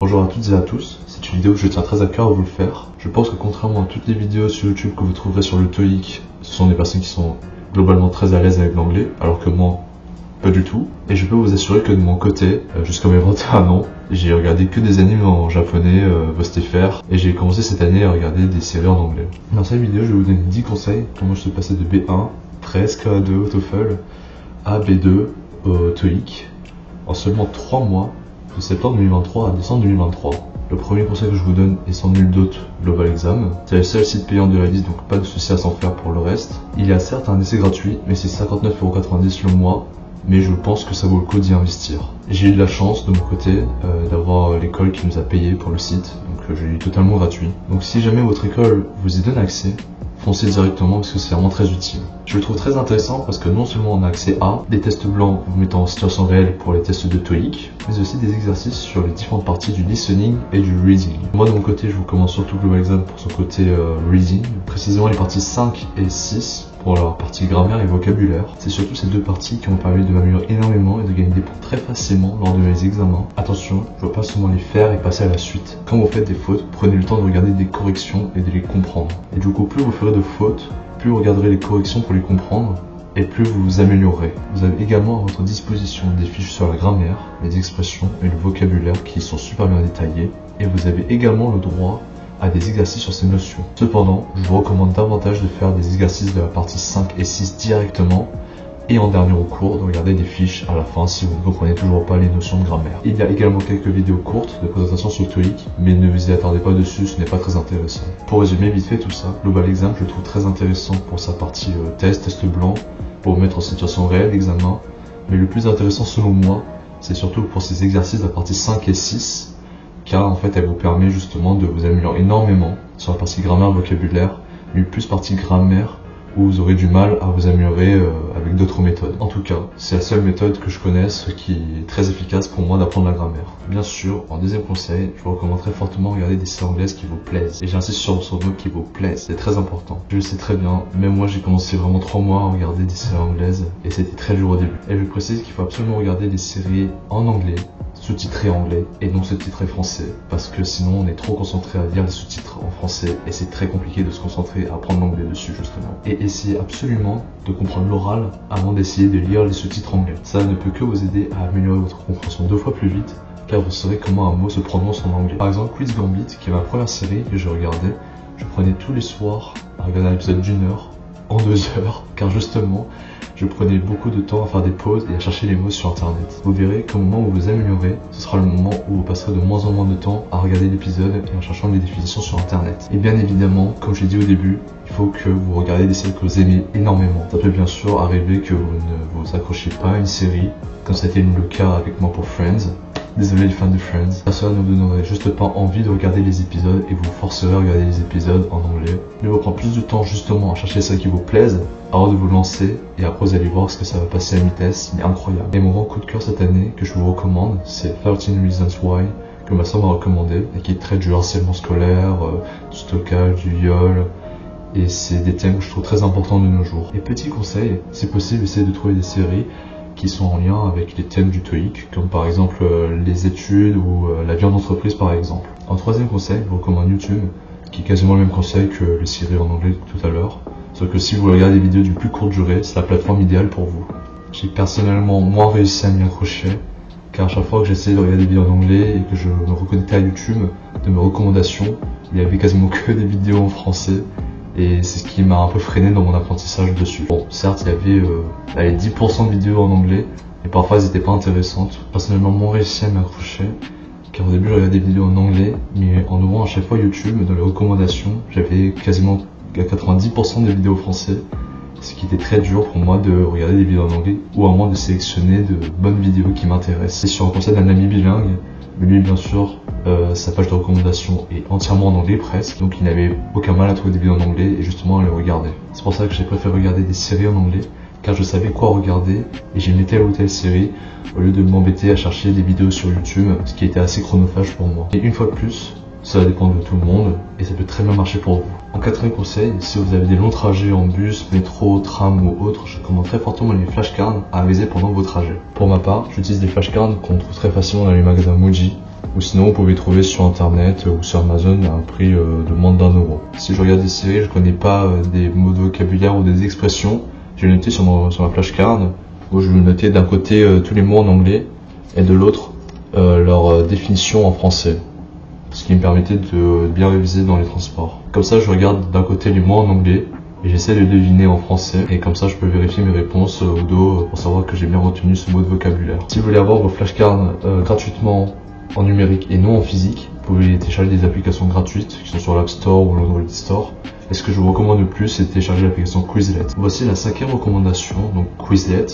Bonjour à toutes et à tous, c'est une vidéo que je tiens très à cœur de vous le faire. Je pense que contrairement à toutes les vidéos sur YouTube que vous trouverez sur le TOEIC, ce sont des personnes qui sont globalement très à l'aise avec l'anglais, alors que moi, pas du tout. Et je peux vous assurer que de mon côté, jusqu'à mes 21 ans, j'ai regardé que des animes en japonais, VSTFR, et j'ai commencé cette année à regarder des séries en anglais. Dans cette vidéo, je vais vous donner 10 conseils comment je suis passé de B1, presque A2 au TOEFL, à B2 au TOEIC, en seulement 3 mois, de septembre 2023 à décembre 2023. Le premier conseil que je vous donne est sans nul doute Global Exam. C'est le seul site payant de la liste, donc pas de souci à s'en faire pour le reste. Il y a certes un essai gratuit, mais c'est 59,90 € le mois, mais je pense que ça vaut le coup d'y investir. J'ai eu de la chance de mon côté d'avoir l'école qui nous a payé pour le site, donc j'ai eu totalement gratuit. Donc si jamais votre école vous y donne accès, foncez directement parce que c'est vraiment très utile. Je le trouve très intéressant parce que non seulement on a accès à des tests blancs vous mettant en situation réelle pour les tests de TOEIC, mais aussi des exercices sur les différentes parties du listening et du reading. Moi de mon côté, je vous recommande surtout Global Exam pour son côté reading, précisément les parties 5 et 6 pour la partie grammaire et vocabulaire. C'est surtout ces deux parties qui m'ont permis de m'améliorer énormément et de gagner des points très facilement lors de mes examens. Attention, je ne veux pas seulement les faire et passer à la suite. Quand vous faites des fautes, prenez le temps de regarder des corrections et de les comprendre. Et du coup, plus vous ferez de fautes, plus vous regarderez les corrections pour les comprendre, et plus vous vous améliorerez. Vous avez également à votre disposition des fiches sur la grammaire, les expressions et le vocabulaire qui sont super bien détaillés, et vous avez également le droit à des exercices sur ces notions. Cependant, je vous recommande davantage de faire des exercices de la partie 5 et 6 directement, et en dernier recours de regarder des fiches à la fin si vous ne comprenez toujours pas les notions de grammaire. Il y a également quelques vidéos courtes de présentation sur le TOEIC, mais ne vous y attardez pas dessus, ce n'est pas très intéressant. Pour résumer vite fait tout ça, Global Exam je le trouve très intéressant pour sa partie test blanc, pour vous mettre en situation réelle d'examen, mais le plus intéressant selon moi, c'est surtout pour ces exercices de la partie 5 et 6, car en fait elle vous permet justement de vous améliorer énormément sur la partie grammaire vocabulaire, mais plus partie grammaire où vous aurez du mal à vous améliorer avec d'autres méthodes. En tout cas, c'est la seule méthode que je connaisse qui est très efficace pour moi d'apprendre la grammaire. Bien sûr, en deuxième conseil, je vous recommande très fortement de regarder des séries anglaises qui vous plaisent. Et j'insiste sur le mot qui vous plaise, c'est très important. Je le sais très bien, même moi j'ai commencé vraiment 3 mois à regarder des séries anglaises et c'était très dur au début. Et je précise qu'il faut absolument regarder des séries en anglais, sous-titré anglais et non sous-titré français, parce que sinon on est trop concentré à lire les sous-titres en français et c'est très compliqué de se concentrer à apprendre l'anglais dessus justement. Et essayez absolument de comprendre l'oral avant d'essayer de lire les sous-titres anglais. Ça ne peut que vous aider à améliorer votre compréhension 2 fois plus vite, car vous saurez comment un mot se prononce en anglais. Par exemple, Queen's Gambit, qui est ma première série que je regardais, je prenais tous les soirs à regarder un épisode d'1 heure en 2 heures, car justement je prenais beaucoup de temps à faire des pauses et à chercher les mots sur internet. Vous verrez qu'au moment où vous améliorez, ce sera le moment où vous passerez de moins en moins de temps à regarder l'épisode et en cherchant les définitions sur internet. Et bien évidemment, comme je l'ai dit au début, il faut que vous regardiez des séries que vous aimez énormément. Ça peut bien sûr arriver que vous ne vous accrochez pas à une série, comme c'était le cas avec moi pour Friends. Désolé les fans de Friends. Cela ne vous donnerait juste pas envie de regarder les épisodes et vous forcerait à regarder les épisodes en anglais. Mais vous prendre plus de temps justement à chercher celles qui vous plaisent avant de vous lancer et après vous allez voir ce que ça va passer à une vitesse mais incroyable. Et mon grand coup de cœur cette année que je vous recommande, c'est 13 Reasons Why, que ma soeur m'a recommandé et qui traite du harcèlement scolaire, du stockage, du viol. Et c'est des thèmes que je trouve très importants de nos jours. Et petit conseil, si possible, essayez de trouver des séries qui sont en lien avec les thèmes du TOEIC, comme par exemple les études ou la vie en entreprise par exemple. En troisième conseil, je vous recommande YouTube, qui est quasiment le même conseil que les séries en anglais tout à l'heure, sauf que si vous regardez des vidéos d'une plus courte durée, c'est la plateforme idéale pour vous. J'ai personnellement moins réussi à m'y accrocher, car à chaque fois que j'essayais de regarder des vidéos en anglais et que je me reconnectais à YouTube, de mes recommandations, il y avait quasiment que des vidéos en français, et c'est ce qui m'a un peu freiné dans mon apprentissage dessus. Bon, certes, il y avait 10% de vidéos en anglais, et parfois elles n'étaient pas intéressantes. Personnellement, moins réussi à m'accrocher, car au début, je regardais des vidéos en anglais, mais en ouvrant à chaque fois YouTube, dans les recommandations, j'avais quasiment 90% des vidéos français, ce qui était très dur pour moi de regarder des vidéos en anglais, ou à moins de sélectionner de bonnes vidéos qui m'intéressent. C'est sur un conseil d'un ami bilingue, mais lui, bien sûr, sa page de recommandation est entièrement en anglais presque, donc il n'avait aucun mal à trouver des vidéos en anglais et justement à les regarder. C'est pour ça que j'ai préféré regarder des séries en anglais, car je savais quoi regarder et j'aimais telle ou telle série au lieu de m'embêter à chercher des vidéos sur YouTube, ce qui était assez chronophage pour moi. Et une fois de plus, ça dépend de tout le monde et ça peut très bien marcher pour vous. En quatrième conseil, si vous avez des longs trajets en bus, métro, tram ou autre, je recommande très fortement les flashcards à réaliser pendant vos trajets. Pour ma part, j'utilise des flashcards qu'on trouve très facilement dans les magasins Muji, Ou sinon, vous pouvez trouver sur internet ou sur Amazon à un prix de moins d'1 euro. Si je regarde des séries, je connais pas des mots de vocabulaire ou des expressions, je vais noter sur ma flashcard où je vais noter d'un côté tous les mots en anglais et de l'autre leur définition en français. Ce qui me permettait de bien réviser dans les transports. Comme ça, je regarde d'un côté les mots en anglais et j'essaie de deviner en français. Et comme ça, je peux vérifier mes réponses au dos pour savoir que j'ai bien retenu ce mot de vocabulaire. Si vous voulez avoir vos flashcards gratuitement en numérique et non en physique, vous pouvez télécharger des applications gratuites qui sont sur l'App Store ou l'Android Store. Et ce que je vous recommande le plus, c'est de télécharger l'application Quizlet. Voici la 5e recommandation, donc Quizlet,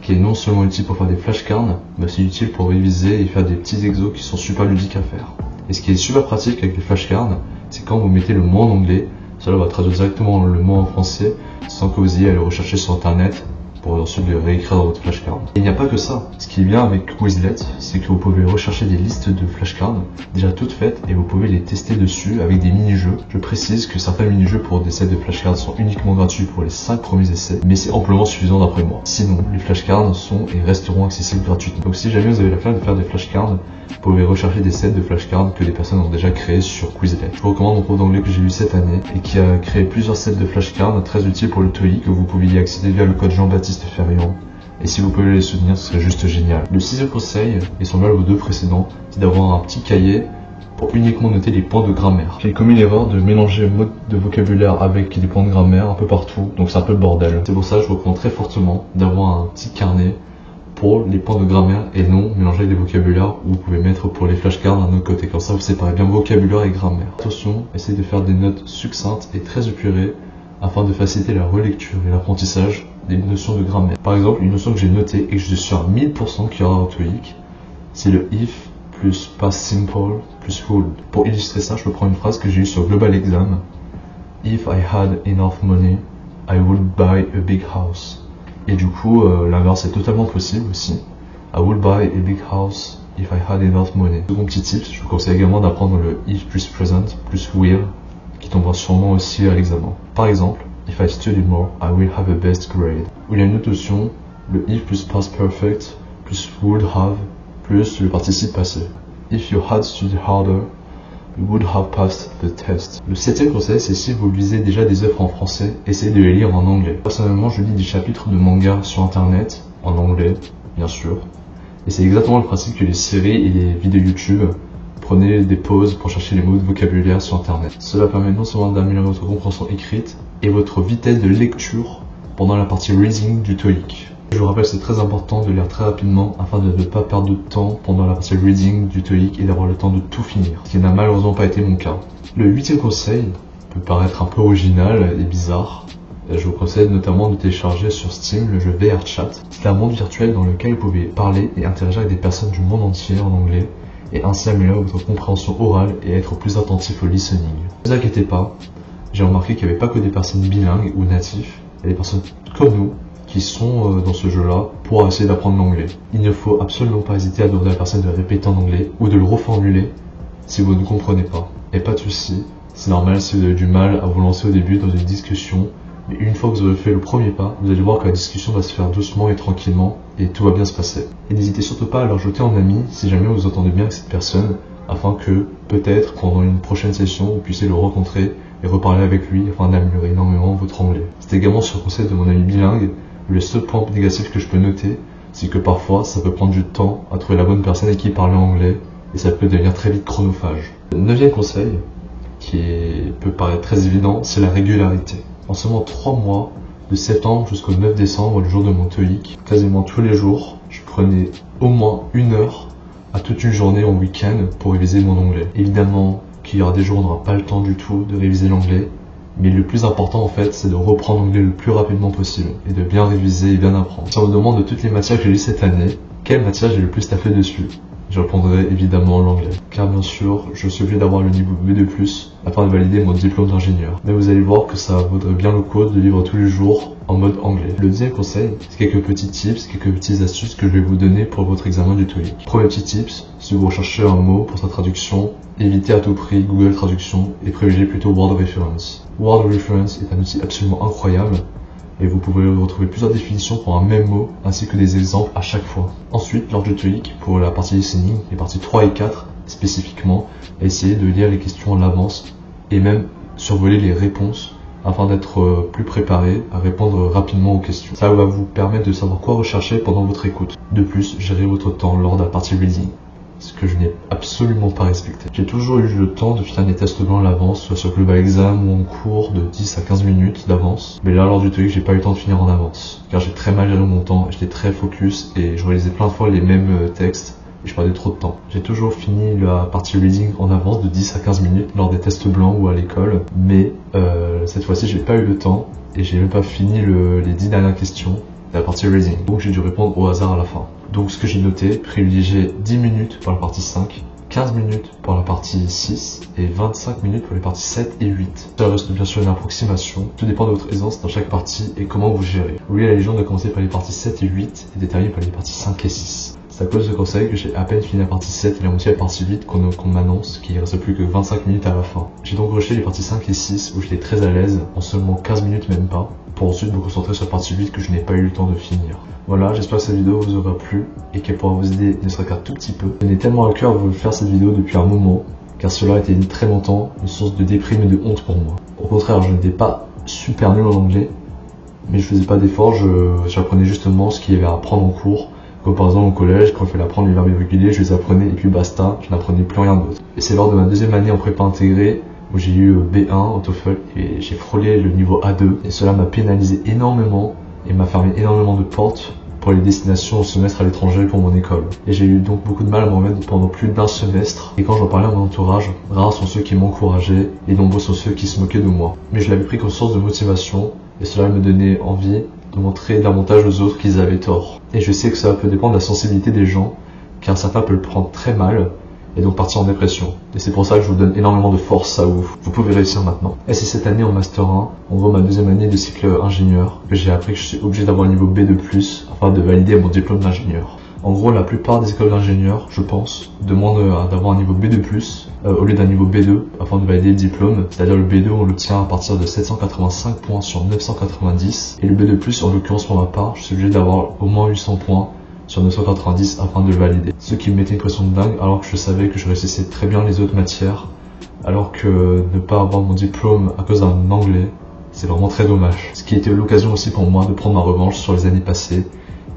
qui est non seulement utile pour faire des flashcards, mais aussi utile pour réviser et faire des petits exos qui sont super ludiques à faire. Et ce qui est super pratique avec les flashcards, c'est quand vous mettez le mot en anglais, cela va traduire directement le mot en français sans que vous ayez à le rechercher sur internet pour ensuite le réécrire dans votre flashcard. Et il n'y a pas que ça. Ce qui est bien avec Quizlet, c'est que vous pouvez rechercher des listes de flashcards déjà toutes faites et vous pouvez les tester dessus avec des mini-jeux. Je précise que certains mini-jeux pour des sets de flashcards sont uniquement gratuits pour les 5 premiers essais, mais c'est amplement suffisant d'après moi. Sinon, les flashcards sont et resteront accessibles gratuitement. Donc si jamais vous avez la flemme de faire des flashcards, vous pouvez rechercher des sets de flashcards que des personnes ont déjà créés sur Quizlet. Je vous recommande mon prof d'anglais que j'ai lu cette année et qui a créé plusieurs sets de flashcards très utiles pour le TOEIC que vous pouvez y accéder via le code Jean-Baptiste Ferriand. Et si vous pouvez les soutenir, ce serait juste génial. Le 6e conseil, et semblable aux 2 précédents, c'est d'avoir un petit cahier pour uniquement noter les points de grammaire. J'ai commis l'erreur de mélanger mots de vocabulaire avec des points de grammaire un peu partout, donc c'est un peu le bordel. C'est pour ça que je vous recommande très fortement d'avoir un petit carnet pour les points de grammaire et non mélanger avec des vocabulaires où vous pouvez mettre pour les flashcards d'un autre côté. Comme ça, vous séparez bien vocabulaire et grammaire. Attention, essayez de faire des notes succinctes et très épurées afin de faciliter la relecture et l'apprentissage des notions de grammaire. Par exemple, une notion que j'ai notée et que je suis sûr à 1000% qu'il y aura au TOEIC, c'est le if plus past simple plus would. Pour illustrer ça, je peux prendre une phrase que j'ai eue sur Global Exam. If I had enough money, I would buy a big house. Et du coup, l'inverse est totalement possible aussi. I would buy a big house if I had enough money. Second petit tip, je vous conseille également d'apprendre le if plus present plus will, qui tombera sûrement aussi à l'examen. Par exemple, if I study more, I will have a best grade. Ou il y a une autre notion, le if plus past perfect plus would have plus le participe passé. If you had studied harder, you would have passed the test. Le 7e conseil, c'est si vous lisez déjà des œuvres en français, essayez de les lire en anglais. Personnellement, je lis des chapitres de manga sur internet, en anglais, bien sûr. Et c'est exactement le principe que les séries et les vidéos YouTube. Prenez des pauses pour chercher les mots de vocabulaire sur internet. Cela permet non seulement d'améliorer votre compréhension écrite et votre vitesse de lecture pendant la partie reading du TOEIC. Je vous rappelle, c'est très important de lire très rapidement afin de ne pas perdre de temps pendant la partie reading du TOEIC et d'avoir le temps de tout finir, ce qui n'a malheureusement pas été mon cas. Le 8e conseil peut paraître un peu original et bizarre. Je vous conseille notamment de télécharger sur Steam le jeu VRChat. C'est un monde virtuel dans lequel vous pouvez parler et interagir avec des personnes du monde entier en anglais et ainsi améliorer votre compréhension orale et être plus attentif au listening. Ne vous inquiétez pas, j'ai remarqué qu'il n'y avait pas que des personnes bilingues ou natifs, il y a des personnes comme nous qui sont dans ce jeu-là pour essayer d'apprendre l'anglais. Il ne faut absolument pas hésiter à demander à la personne de répéter en anglais ou de le reformuler si vous ne comprenez pas. Et pas de souci, c'est normal si vous avez du mal à vous lancer au début dans une discussion, mais une fois que vous aurez fait le premier pas, vous allez voir que la discussion va se faire doucement et tranquillement et tout va bien se passer. Et n'hésitez surtout pas à l'ajouter en ami si jamais vous entendez bien avec cette personne, afin que peut-être pendant une prochaine session vous puissiez le rencontrer et reparler avec lui afin d'améliorer énormément votre anglais. C'est également sur le conseil de mon ami bilingue. Le seul point négatif que je peux noter, c'est que parfois ça peut prendre du temps à trouver la bonne personne avec qui parler anglais et ça peut devenir très vite chronophage. Le 9e conseil, peut paraître très évident, c'est la régularité. En seulement 3 mois, de septembre jusqu'au 9 décembre, le jour de mon TOEIC, quasiment tous les jours, je prenais au moins 1 heure à toute une journée en week-end pour réviser mon anglais. Évidemment qu'il y aura des jours où on n'aura pas le temps du tout de réviser l'anglais, mais le plus important en fait, c'est de reprendre l'anglais le plus rapidement possible et de bien réviser et bien apprendre. Si on me demande de toutes les matières que j'ai lues cette année, quelle matière j'ai le plus taffé dessus? Je répondrai évidemment l'anglais. Car bien sûr, je suis obligé d'avoir le niveau B2+, afin de valider mon diplôme d'ingénieur. Mais vous allez voir que ça vaudrait bien le coup de vivre tous les jours en mode anglais. Le deuxième conseil, c'est quelques petits tips, quelques petites astuces que je vais vous donner pour votre examen du TOEIC. Premier petit tips, si vous recherchez un mot pour sa traduction, évitez à tout prix Google Traduction et privilégiez plutôt Word Reference. Word Reference est un outil absolument incroyable et vous pouvez retrouver plusieurs définitions pour un même mot ainsi que des exemples à chaque fois. Ensuite, lors du TOEIC, pour la partie listening, les parties 3 et 4, spécifiquement, à essayer de lire les questions à l'avance et même survoler les réponses afin d'être plus préparé à répondre rapidement aux questions. Ça va vous permettre de savoir quoi rechercher pendant votre écoute. De plus, gérer votre temps lors de la partie reading, ce que je n'ai absolument pas respecté. J'ai toujours eu le temps de finir les tests blancs à l'avance, soit sur Global Exam ou en cours de 10 à 15 minutes d'avance. Mais là, lors du TOEIC, j'ai pas eu le temps de finir en avance, car j'ai très mal géré mon temps, j'étais très focus et je réalisais plein de fois les mêmes textes et je perdais trop de temps. J'ai toujours fini la partie reading en avance de 10 à 15 minutes lors des tests blancs ou à l'école, mais cette fois-ci, j'ai pas eu le temps et j'ai même pas fini les 10 dernières questions de la partie reading. Donc j'ai dû répondre au hasard à la fin. Donc ce que j'ai noté, privilégier 10 minutes pour la partie 5, 15 minutes pour la partie 6 et 25 minutes pour les parties 7 et 8. Ça reste bien sûr une approximation, tout dépend de votre aisance dans chaque partie et comment vous gérez. Oui, la légende de commencer par les parties 7 et 8 et de terminer par les parties 5 et 6. C'est à cause de ce conseil que j'ai à peine fini la partie 7 et la moitié de la partie 8 qu'on m'annonce qu'il ne reste plus que 25 minutes à la fin. J'ai donc rushé les parties 5 et 6 où j'étais très à l'aise, en seulement 15 minutes même pas, pour ensuite me concentrer sur la partie 8 que je n'ai pas eu le temps de finir. Voilà, j'espère que cette vidéo vous aura plu et qu'elle pourra vous aider ne serait qu'un tout petit peu. Je tenais tellement à cœur de vous faire cette vidéo depuis un moment, car cela a été très longtemps une source de déprime et de honte pour moi. Au contraire, je n'étais pas super nul en anglais, mais je faisais pas d'efforts, j'apprenais justement ce qu'il y avait à apprendre en cours. Comme par exemple au collège, quand il fallait apprendre les verbes irréguliers, je les apprenais et puis basta, je n'apprenais plus rien d'autre. Et c'est lors de ma deuxième année en prépa intégrée où j'ai eu B1 au TOEFL et j'ai frôlé le niveau A2 et cela m'a pénalisé énormément et m'a fermé énormément de portes pour les destinations au semestre à l'étranger pour mon école. Et j'ai eu donc beaucoup de mal à me remettre pendant plus d'un semestre et quand j'en parlais à mon entourage, rares sont ceux qui m'encourageaient et nombreux sont ceux qui se moquaient de moi. Mais je l'avais pris comme source de motivation et cela me donnait envie de montrer davantage aux autres qu'ils avaient tort. Et je sais que ça peut dépendre de la sensibilité des gens, car certains peuvent le prendre très mal et donc partir en dépression. Et c'est pour ça que je vous donne énormément de force à vous. Vous pouvez réussir maintenant. Et c'est cette année en Master 1, en gros ma deuxième année de cycle ingénieur, que j'ai appris que je suis obligé d'avoir le niveau B2+, afin de valider mon diplôme d'ingénieur. En gros, la plupart des écoles d'ingénieurs, je pense, demandent d'avoir un niveau B2+, au lieu d'un niveau B2, afin de valider le diplôme. C'est-à-dire le B2, on l'obtient à partir de 785 points sur 990. Et le B2+, en l'occurrence pour ma part, je suis obligé d'avoir au moins 800 points sur 990 afin de le valider. Ce qui me mettait une pression de dingue, alors que je savais que je réussissais très bien les autres matières, alors que ne pas avoir mon diplôme à cause d'un anglais, c'est vraiment très dommage. Ce qui était l'occasion aussi pour moi de prendre ma revanche sur les années passées,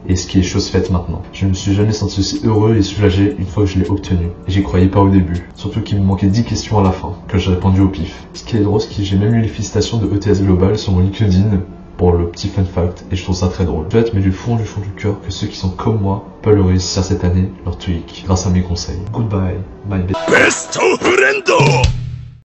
et ce qui est chose faite maintenant. Je ne me suis jamais senti aussi heureux et soulagé une fois que je l'ai obtenu. Et j'y croyais pas au début. Surtout qu'il me manquait 10 questions à la fin, que j'ai répondu au pif. Ce qui est drôle, c'est que j'ai même eu les félicitations de ETS Global sur mon LinkedIn pour le petit fun fact, et je trouve ça très drôle. Je souhaite, mais du fond du cœur, que ceux qui sont comme moi peuvent le réussir cette année, leur TOEIC, grâce à mes conseils. Goodbye, my best friend.